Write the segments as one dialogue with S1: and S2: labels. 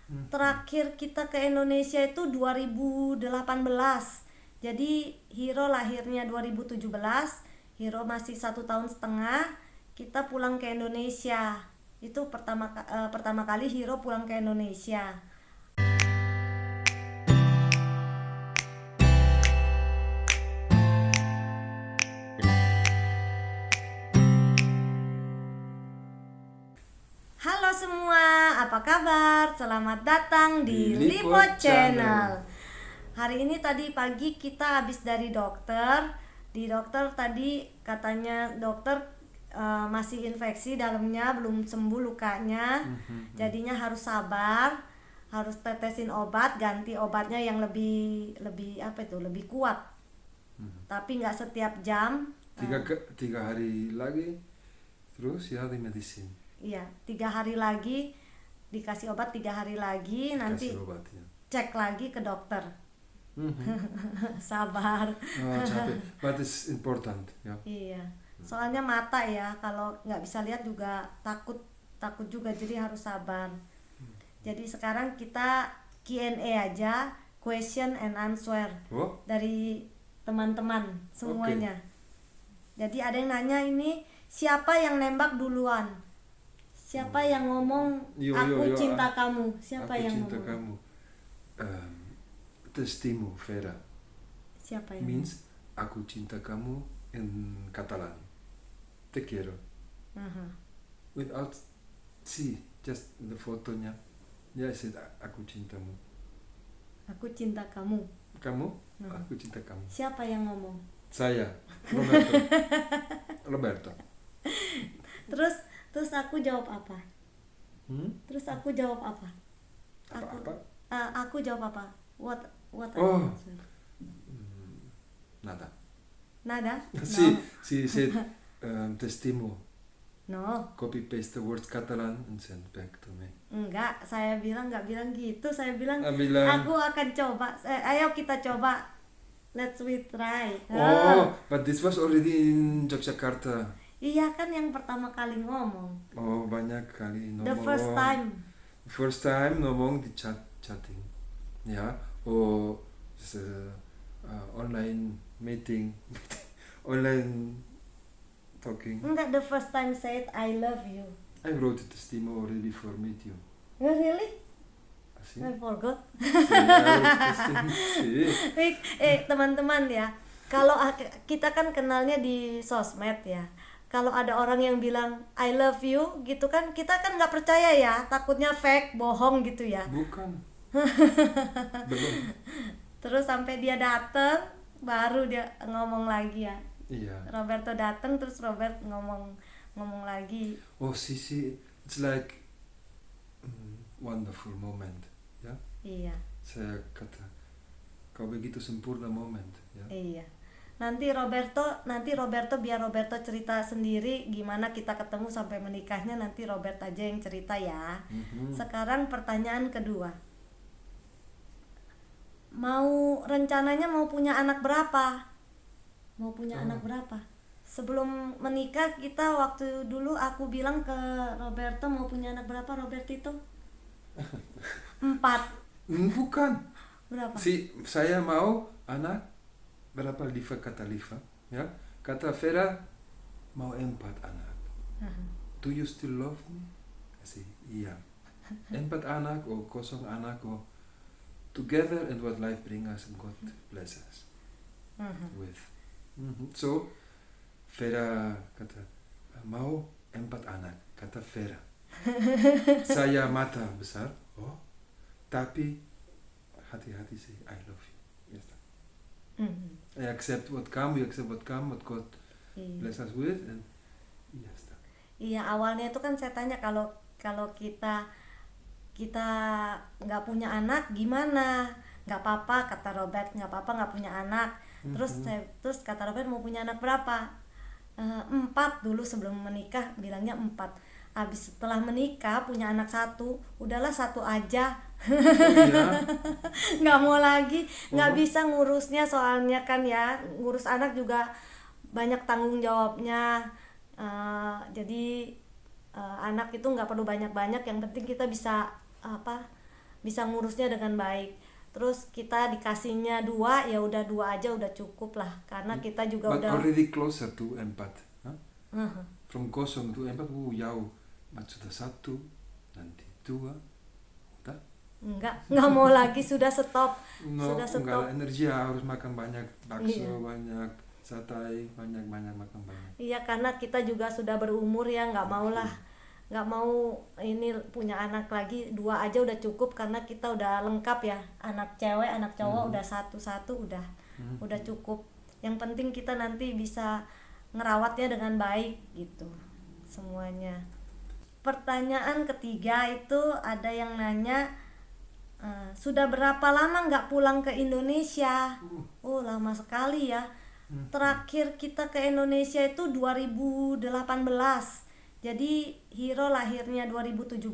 S1: Terakhir kita ke Indonesia itu 2018. Jadi Hiro lahirnya 2017, Hiro masih 1 tahun setengah, kita pulang ke Indonesia. Itu pertama kali Hiro pulang ke Indonesia. Halo semua, apa kabar? Selamat datang di
S2: Di
S1: Lipo
S2: Lipo
S1: Channel.
S2: Channel.
S1: Hari ini tadi pagi kita habis dari dokter. Di dokter tadi katanya dokter masih infeksi dalamnya, belum sembuh lukanya. Jadinya harus sabar, harus tetesin obat, ganti obatnya yang lebih kuat. Tapi nggak setiap jam.
S2: Tiga hari lagi terus ya di medicine.
S1: Iya, 3 hari lagi dikasih obat, 3 hari lagi nanti
S2: Kasih obat ya.
S1: cek lagi ke dokter.
S2: Mhm.
S1: Sabar.
S2: Capek, but it's important ya.
S1: Iya, soalnya mata ya, kalau nggak bisa lihat juga takut juga, jadi harus sabar. Jadi sekarang kita Q&A aja, question and answer
S2: Oh,
S1: dari teman-teman semuanya. Jadi ada yang nanya ini, siapa yang nembak duluan? Siapa yang ngomong aku cinta kamu? Siapa
S2: aku
S1: yang
S2: cinta
S1: ngomong?
S2: kamu. Testimu Vera
S1: Siapa yang
S2: means aku cinta kamu in Catalan. Te quiero.
S1: ngomong?
S2: Without see, just the fotonya. Ya, I said aku cintamu.
S1: Aku cinta kamu.
S2: Kamu? Aku cinta kamu.
S1: Siapa yang ngomong?
S2: Saya, Roberto. Roberto.
S1: Terus aku jawab apa? Terus aku jawab apa?
S2: Apa?
S1: Aku jawab apa? What
S2: Oh.
S1: I answer?
S2: Nada.
S1: Nada?
S2: She said testimu.
S1: No.
S2: Copy paste the words Catalan and send back to me.
S1: Enggak, saya nggak bilang gitu. Saya bilang
S2: Bilang.
S1: aku akan coba. Ayo kita coba. Let's we try.
S2: Oh, but this was already in Yogyakarta.
S1: Iya kan yang pertama kali ngomong.
S2: Oh, banyak kali ngomong.
S1: The first time.
S2: First time ngomong di chatting. Ya, oh, online meeting. Online talking.
S1: Enggak, the first time said I love you.
S2: I wrote the testimo already before meet you.
S1: Oh, really?
S2: See?
S1: I forgot.
S2: See?
S1: Teman-teman ya, kalau kita kan kenalnya di sosmed ya. Kalau ada orang yang bilang I love you gitu kan, kita kan nggak percaya ya, takutnya fake, bohong gitu ya.
S2: Bukan. Belum.
S1: Terus sampai dia dateng, baru dia ngomong lagi ya.
S2: Iya.
S1: Roberto dateng, terus Robert ngomong lagi.
S2: Oh, see, it's like wonderful moment, ya.
S1: Iya.
S2: Saya kata, kau begitu sempurna moment, ya.
S1: Iya. Nanti Roberto biar Roberto cerita sendiri gimana kita ketemu sampai menikahnya, nanti Robert aja yang cerita ya. Sekarang pertanyaan kedua. Rencananya mau punya anak berapa? Anak berapa? Sebelum menikah kita waktu dulu aku bilang ke Roberto mau punya anak berapa, Robert itu? 4.
S2: Bukan.
S1: Berapa?
S2: Saya mau anak berapa Liva kata Liva, ya. Kata Vera mau 4 anak. Do you still love me? Kasih, iya. 4 anak or 0 anak or together and what life bring us and God bless us with. So Vera kata mau 4 anak, kata Vera. Saya mata besar, oh, tapi hati-hati sih I love you. Yes. I accept what come, you accept what come, what God bless us with, and yes.
S1: Iya, awalnya itu kan saya tanya kalau kita nggak punya anak gimana? Nggak apa-apa, kata Robert, nggak apa-apa nggak punya anak. Terus kata Robert mau punya anak berapa? 4 dulu sebelum menikah bilangnya 4. Habis setelah menikah punya anak 1, udahlah 1 aja.
S2: Iya.
S1: Nggak mau lagi, nggak bisa ngurusnya soalnya kan ya, ngurus anak juga banyak tanggung jawabnya. Jadi anak itu nggak perlu banyak-banyak, yang penting kita bisa bisa ngurusnya dengan baik. Terus kita dikasihnya 2, ya udah 2 aja udah cukup lah, karena kita juga
S2: But
S1: udah
S2: already closer to 4. Huh?
S1: uh,
S2: From 0 to 4, jauh. But sudah 1, nanti 2. Udah?
S1: nggak mau lagi, sudah stop.
S2: No,
S1: Sudah stop.
S2: enggak energi, harus makan banyak bakso,
S1: Iya.
S2: banyak satay, banyak makan banyak.
S1: Iya, karena kita juga sudah berumur ya, nggak mau lah, nggak mau ini punya anak lagi, 2 aja udah cukup, karena kita udah lengkap ya, anak cewek anak cowok udah satu udah cukup. Yang penting kita nanti bisa ngerawatnya dengan baik gitu semuanya. Pertanyaan ketiga itu ada yang nanya, sudah berapa lama nggak pulang ke Indonesia? Oh, lama sekali ya. Terakhir kita ke Indonesia itu 2018. Jadi Hiro lahirnya 2017,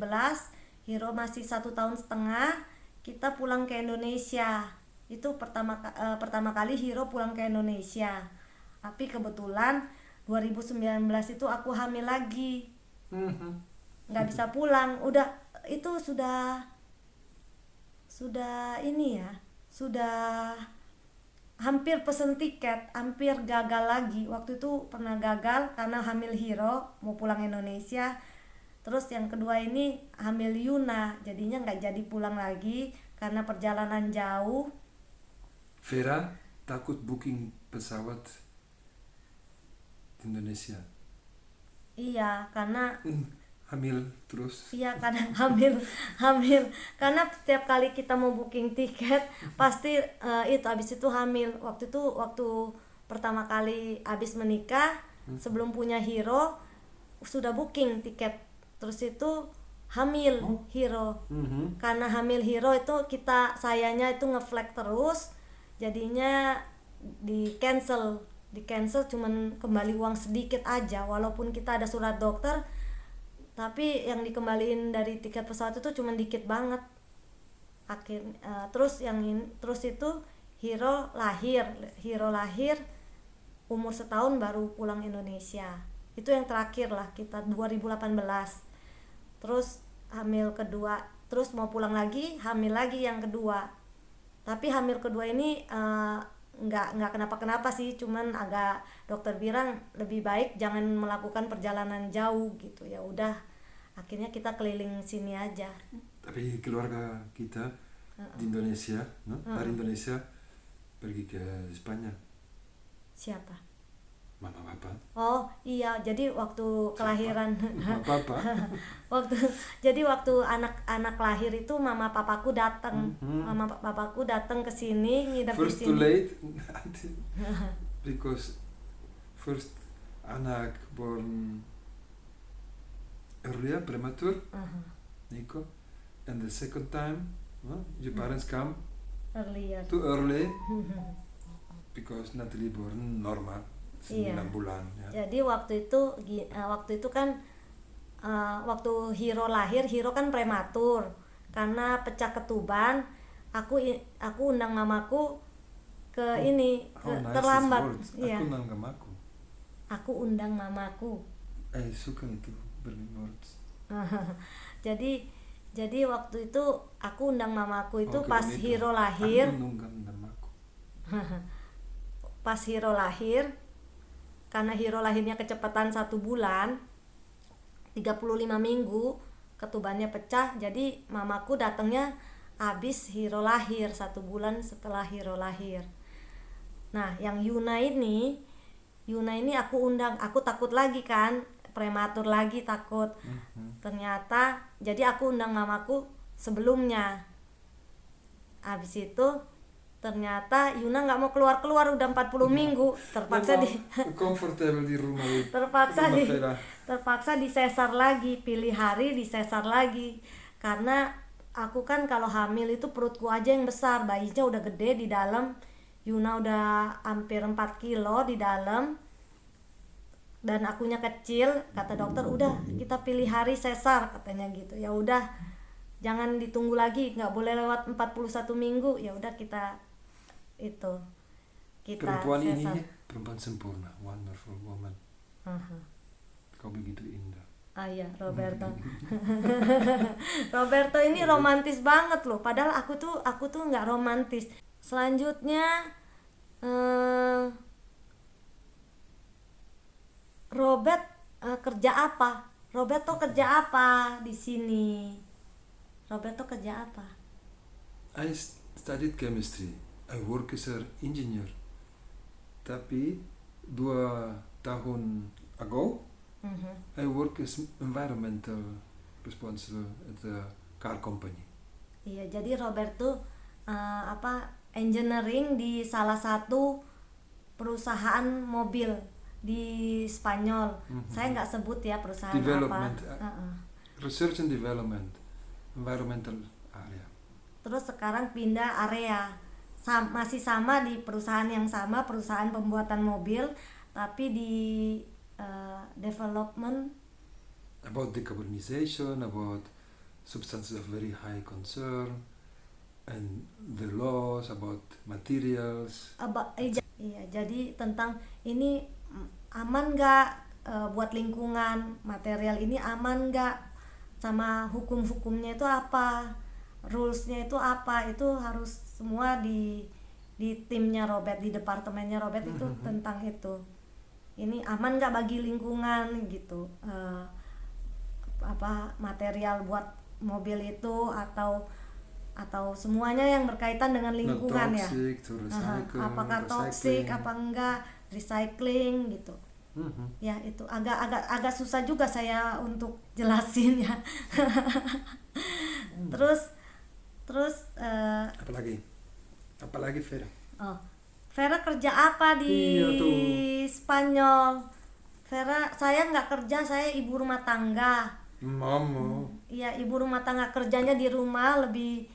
S1: Hiro masih 1 tahun setengah, kita pulang ke Indonesia. Itu pertama kali Hiro pulang ke Indonesia. Tapi kebetulan 2019 itu aku hamil lagi, nggak bisa pulang. Udah itu sudah ini ya, sudah hampir pesen tiket, hampir gagal lagi. Waktu itu pernah gagal karena hamil Hiro, mau pulang Indonesia. Terus yang kedua ini hamil Yuna, jadinya nggak jadi pulang lagi karena perjalanan jauh.
S2: Vera takut booking pesawat di Indonesia.
S1: Iya, karena
S2: Hamil terus.
S1: Iya, kadang hamil karena setiap kali kita mau booking tiket pasti itu habis itu hamil. Waktu pertama kali habis menikah, sebelum punya Hiro sudah booking tiket, terus itu hamil Hiro. Karena hamil Hiro itu sayanya itu ngeflag terus, jadinya di cancel cuman kembali uang sedikit aja, walaupun kita ada surat dokter, tapi yang dikembaliin dari tiket pesawat itu cuma dikit banget. Terus itu Hiro lahir umur 1 tahun baru pulang Indonesia. Itu yang terakhir lah, kita 2018. Terus hamil kedua, terus mau pulang lagi, hamil lagi yang kedua. Tapi hamil kedua ini nggak kenapa-kenapa sih, cuman agak dokter bilang lebih baik jangan melakukan perjalanan jauh gitu. Ya udah, akhirnya kita keliling sini aja.
S2: Tapi keluarga kita di Indonesia, dari Indonesia pergi ke Spanyol.
S1: Siapa?
S2: Mama papa.
S1: Oh iya, jadi waktu kelahiran
S2: Papa.
S1: waktu anak lahir itu mama papaku datang. Mama papaku datang ke sini, nginep di
S2: First
S1: sini.
S2: too late, because first anak born earlier, premature, Nico, and the second time, your parents come
S1: Earlier.
S2: too early, because Natalie born normal. 9
S1: Iya.
S2: bulan ya.
S1: Jadi waktu itu kan waktu Hiro lahir, Hiro kan prematur karena pecah ketuban. Aku undang mamaku ke terlambat. Iya.
S2: Aku undang mamaku.
S1: Aku undang mamaku.
S2: Suka itu words.
S1: Jadi waktu itu aku undang mamaku itu pas
S2: Bonito.
S1: Hiro lahir.
S2: Aku undang mamaku.
S1: Pas Hiro lahir, karena Hiro lahirnya kecepatan 1 bulan, 35 minggu ketubannya pecah, jadi mamaku datangnya habis Hiro lahir, 1 bulan setelah Hiro lahir. Nah, yang Yuna ini aku undang, aku takut lagi kan, prematur lagi takut. Ternyata jadi aku undang mamaku sebelumnya. Habis itu ternyata Yuna nggak mau keluar udah 40 minggu, terpaksa
S2: comfortable di rumah.
S1: terpaksa disesar lagi, pilih hari disesar lagi, karena aku kan kalau hamil itu perutku aja yang besar, bayinya udah gede di dalam, Yuna udah hampir 4 kilo di dalam dan akunya kecil. Kata dokter udah kita pilih hari sesar katanya gitu. Ya udah, jangan ditunggu lagi, nggak boleh lewat 41 minggu. Ya udah kita
S2: perempuan
S1: sesar.
S2: ini perempuan sempurna, wonderful woman. Kau begitu indah.
S1: Ah ya, Roberto. Roberto ini romantis banget loh. Padahal aku tuh nggak romantis. Selanjutnya Robert kerja apa? Roberto kerja apa di sini? Roberto kerja apa?
S2: I studied chemistry. I work as an engineer. Tapi 2 tahun ago, I work as environmental responsible at the car company.
S1: Iya, jadi Robert tuh engineering di salah satu perusahaan mobil di Spanyol. Saya nggak sebut ya perusahaan
S2: Development,
S1: apa.
S2: research and development, environmental area.
S1: Terus sekarang pindah area, masih sama di perusahaan yang sama, perusahaan pembuatan mobil, tapi di development
S2: About decarbonization, about substances of very high concern, and the laws about materials.
S1: Iya, jadi tentang ini aman nggak buat lingkungan, material ini aman nggak, sama hukum-hukumnya itu apa, rulesnya itu apa, itu harus semua di timnya Robert, di departemennya Robert itu tentang itu. Ini aman nggak bagi lingkungan gitu, material buat mobil itu atau semuanya yang berkaitan dengan lingkungan ya. Apakah toksik apa enggak, recycling gitu. Ya itu agak susah juga saya untuk jelasin ya. Terus
S2: apalagi Vera?
S1: Vera kerja apa di Spanyol? Saya nggak kerja, saya ibu rumah tangga.
S2: Mama.
S1: Iya, ibu rumah tangga, kerjanya di rumah lebih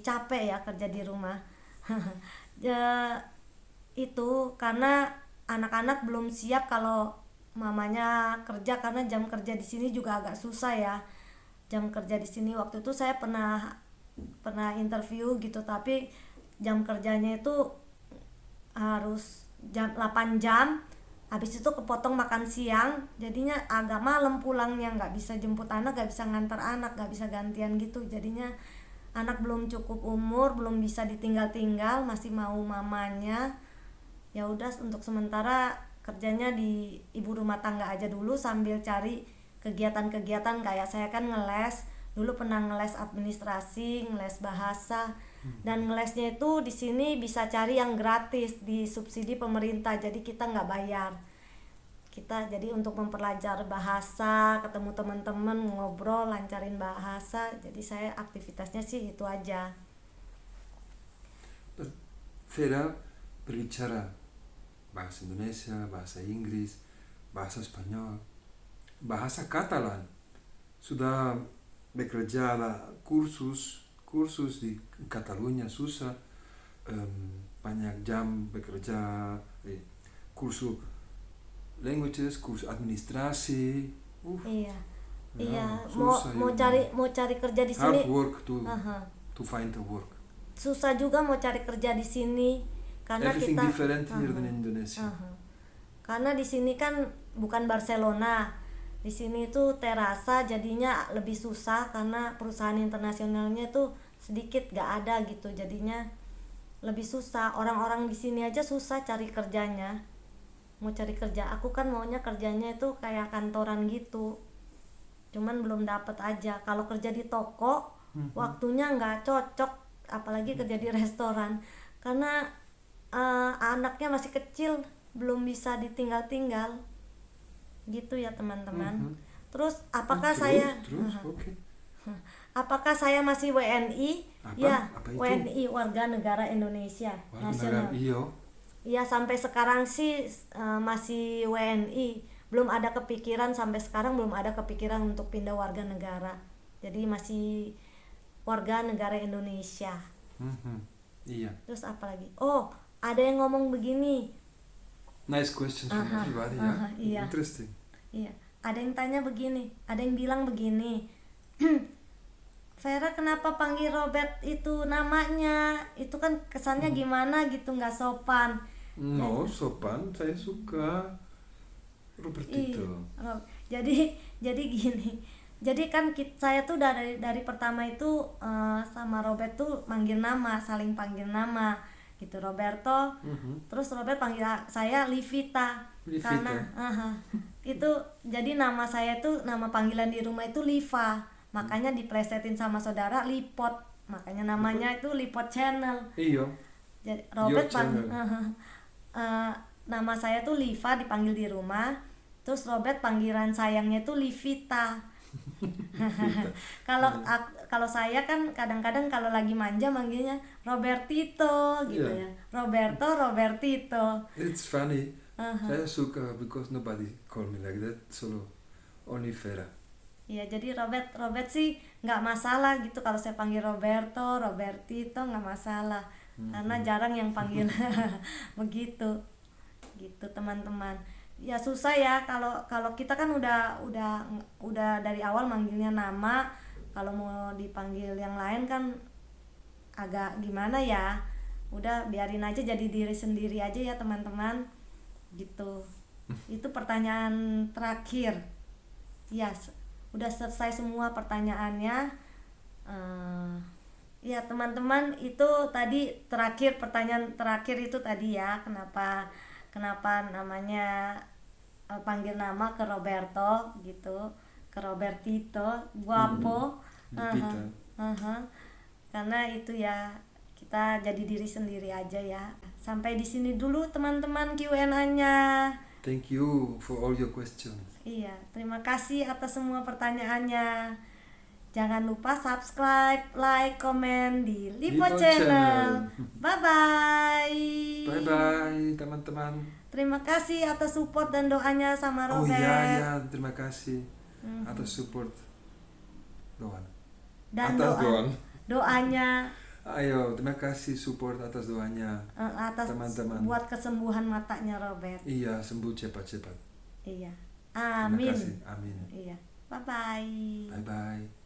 S1: capek ya kerja di rumah. Itu karena anak-anak belum siap kalau mamanya kerja, karena jam kerja di sini juga agak susah ya. Jam kerja di sini waktu itu saya pernah interview gitu, tapi jam kerjanya itu harus 8 jam. Habis itu kepotong makan siang, jadinya agak malam pulangnya, nggak bisa jemput anak, nggak bisa ngantar anak, nggak bisa gantian gitu. Jadinya anak belum cukup umur, belum bisa ditinggal-tinggal, masih mau mamanya. Ya udah, untuk sementara kerjanya di ibu rumah tangga aja dulu sambil cari kegiatan-kegiatan. Kayak saya kan ngeles, dulu pernah ngeles administrasi, ngeles bahasa. Dan ngelesnya itu di sini bisa cari yang gratis, di subsidi pemerintah, jadi kita nggak bayar. Kita jadi untuk mempelajari bahasa, ketemu teman-teman, ngobrol, lancarin bahasa. Jadi saya aktivitasnya sih itu aja.
S2: Vera berbicara bahasa Indonesia, bahasa Inggris, bahasa Spanyol, bahasa Katalan. Sudah bekerja kursus di Catalunya susah, banyak jam bekerja, kursus languages, kursus administrasi.
S1: Iya,
S2: susah,
S1: mau cari kerja di sini.
S2: Hard work to find a work.
S1: Susah juga mau cari kerja di sini karena
S2: Everything
S1: kita
S2: different here than Indonesia.
S1: Karena di sini kan bukan Barcelona. Di sini tuh terasa, jadinya lebih susah karena perusahaan internasionalnya tuh sedikit, gak ada gitu, jadinya lebih susah. Orang-orang di sini aja susah cari kerjanya, mau cari kerja. Aku kan maunya kerjanya itu kayak kantoran gitu, cuman belum dapet aja. Kalau kerja di toko waktunya nggak cocok, apalagi kerja di restoran karena anaknya masih kecil, belum bisa ditinggal-tinggal gitu ya teman-teman. Terus apakah apakah saya masih WNI? Apa WNI, warga negara Indonesia nasional. Iya, sampai sekarang sih masih WNI. Belum ada kepikiran, sampai sekarang belum ada kepikiran untuk pindah warga negara. Jadi masih warga negara Indonesia.
S2: Iya.
S1: Terus apa lagi? Oh, ada yang ngomong begini.
S2: Nice question from everybody ya.
S1: Iya.
S2: Interesting.
S1: Iya, ada yang tanya begini, ada yang bilang begini. Vera, kenapa panggil Robert itu namanya? Itu kan kesannya gimana gitu, nggak sopan.
S2: No, sopan, saya suka Robert itu.
S1: jadi gini. Jadi kan saya tuh dari pertama itu sama Robert tuh manggil nama, saling panggil nama gitu. Roberto, terus Robert panggil saya Livita. Karena itu jadi nama saya tuh, nama panggilan di rumah itu Liva. Makanya diplesetin sama saudara Lipot. Makanya namanya itu Lipot Channel.
S2: Iya.
S1: Jadi Robert nama saya tuh Liva dipanggil di rumah. Terus Robert panggilan sayangnya tuh Livita. Kalau saya kan kadang-kadang kalau lagi manja manggilnya Robertito gitu ya. Robertito.
S2: It's funny. Saya suka because nobody call me like that, solo only Vera.
S1: Iya, jadi Robert sih nggak masalah gitu kalau saya panggil Robertito nggak masalah. Karena jarang yang panggil begitu. Gitu teman-teman. Ya susah ya kalau kita kan udah dari awal manggilnya nama, kalau mau dipanggil yang lain kan agak gimana ya. Udah biarin aja jadi diri sendiri aja ya teman-teman. Gitu. Itu pertanyaan terakhir. Ya, udah selesai semua pertanyaannya. Ya teman-teman, itu tadi pertanyaan terakhir itu tadi ya, kenapa namanya panggil nama ke Roberto gitu, ke Robertito, guapo. Karena itu ya, kita jadi diri sendiri aja ya. Sampai di sini dulu teman-teman Q&A-nya.
S2: Thank you for all your questions.
S1: Iya, terima kasih atas semua pertanyaannya. Jangan lupa subscribe, like, komen di Lipo Channel. Bye-bye.
S2: Bye-bye teman-teman.
S1: Terima kasih atas support dan doanya sama Robert.
S2: Oh iya, terima kasih atas support doan.
S1: Dan
S2: atas
S1: doanya.
S2: Ayo, terima kasih support atas doanya.
S1: Atas teman-teman. Buat kesembuhan matanya Robert.
S2: Iya, sembuh cepat-cepat.
S1: Iya. Amin.
S2: Terima kasih. Amin.
S1: Iya. Bye-bye.
S2: Bye-bye.